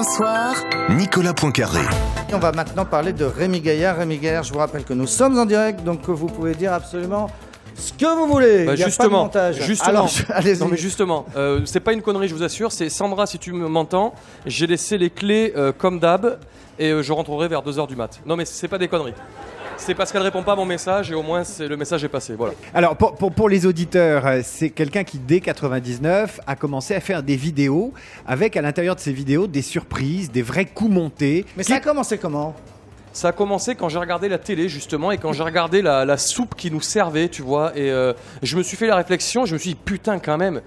un soir, Nicolas Poincaré. On va maintenant parler de Rémi Gaillard. Rémi Gaillard, je vous rappelle que nous sommes en direct, donc vous pouvez dire absolument ce que vous voulez. Bah, il n'y a justement, pas de montage. justement. Alors, allez-y. Non mais justement, c'est pas une connerie, je vous assure. C'est Sandra, si tu m'entends, j'ai laissé les clés comme d'hab et je rentrerai vers 2h du mat. Non mais c'est pas des conneries. C'est parce qu'elle répond pas à mon message et au moins le message est passé. Voilà. Alors pour les auditeurs, c'est quelqu'un qui dès 99 a commencé à faire des vidéos avec à l'intérieur de ces vidéos des surprises, des vrais coups montés. Mais ça a commencé comment ? Ça a commencé quand j'ai regardé la télé justement et quand j'ai regardé la soupe qui nous servait, tu vois. Et je me suis fait la réflexion, je me suis dit putain quand même.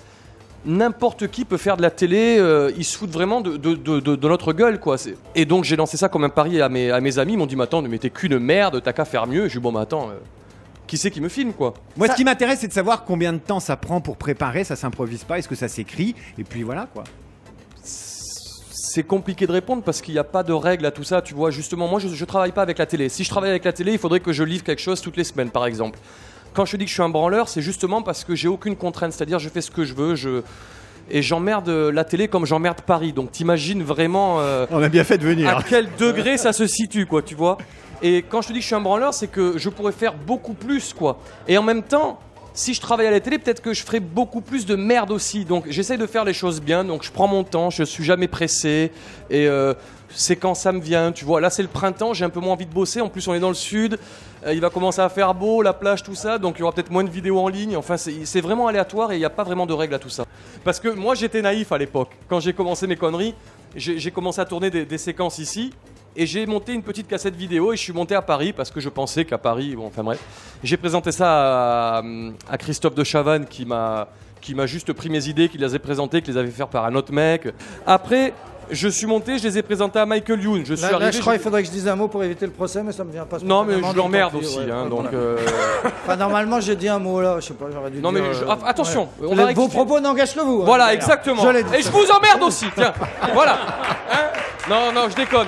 N'importe qui peut faire de la télé, ils se foutent vraiment de notre gueule, quoi. Et donc j'ai lancé ça comme un pari à mes amis, ils m'ont dit mais attends, mais t'es qu'une merde, t'as qu'à faire mieux. Je dis bon, mais attends, qui c'est qui me filme, quoi. Moi, ce qui m'intéresse, c'est de savoir combien de temps ça prend pour préparer, ça s'improvise pas, est-ce que ça s'écrit, et puis voilà, quoi. C'est compliqué de répondre parce qu'il n'y a pas de règle à tout ça, tu vois. Justement, moi je travaille pas avec la télé. Si je travaille avec la télé, il faudrait que je livre quelque chose toutes les semaines, par exemple. Quand je te dis que je suis un branleur, c'est justement parce que j'ai aucune contrainte, c'est-à-dire je fais ce que je veux, et j'emmerde la télé comme j'emmerde Paris. Donc t'imagines vraiment On a bien fait de venir. à quel degré ça se situe, quoi, tu vois. Et quand je te dis que je suis un branleur, c'est que je pourrais faire beaucoup plus, quoi. Et en même temps, si je travaille à la télé, peut-être que je ferais beaucoup plus de merde aussi. Donc j'essaie de faire les choses bien, donc je prends mon temps, je suis jamais pressé, et c'est quand ça me vient, tu vois. Là c'est le printemps, j'ai un peu moins envie de bosser, en plus on est dans le sud, il va commencer à faire beau, la plage, tout ça, donc il y aura peut-être moins de vidéos en ligne. Enfin c'est vraiment aléatoire et il n'y a pas vraiment de règles à tout ça. Parce que moi j'étais naïf à l'époque, quand j'ai commencé mes conneries, j'ai commencé à tourner des séquences ici. Et j'ai monté une petite cassette vidéo et je suis monté à Paris parce que je pensais qu'à Paris, bon, enfin bref. J'ai présenté ça à Christophe de Chavannes qui m'a juste pris mes idées, qui les a présentées, qui les avait fait par un autre mec. Après, je suis monté, je les ai présentés à Michael Youn. Je crois qu'il faudrait que je dise un mot pour éviter le procès, mais ça me vient pas. Non, mais je l'emmerde aussi, ouais, hein, donc. Enfin, normalement, j'ai dit un mot là, je sais pas, j'aurais dû Non, dire. mais attention, ouais. on va Vos propos n'engagent que vous. Hein, voilà, exactement. Et je vous emmerde aussi, tiens. Voilà. Hein, non, je déconne.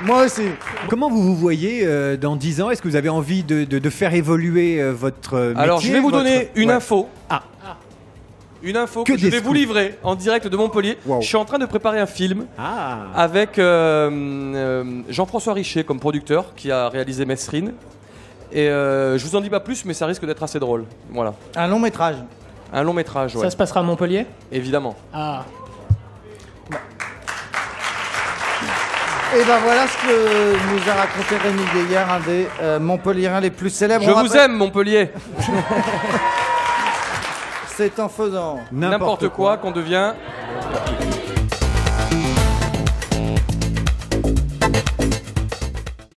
Moi aussi. Comment vous voyez dans 10 ans? Est-ce que vous avez envie de faire évoluer votre métier? Alors, je vais vous donner une info. Ah. Une info que je vais vous livrer en direct de Montpellier. Wow. Je suis en train de préparer un film avec Jean-François Richer comme producteur qui a réalisé Mesrine. Et je vous en dis pas plus, mais ça risque d'être assez drôle. Voilà. Un long métrage. Un long métrage, ouais. Ça se passera à Montpellier? Évidemment. Ah. Et ben voilà ce que nous a raconté Rémi Gaillard, un des Montpelliérains les plus célèbres. Je vous aime, Montpellier. C'est en faisant n'importe quoi qu'on devient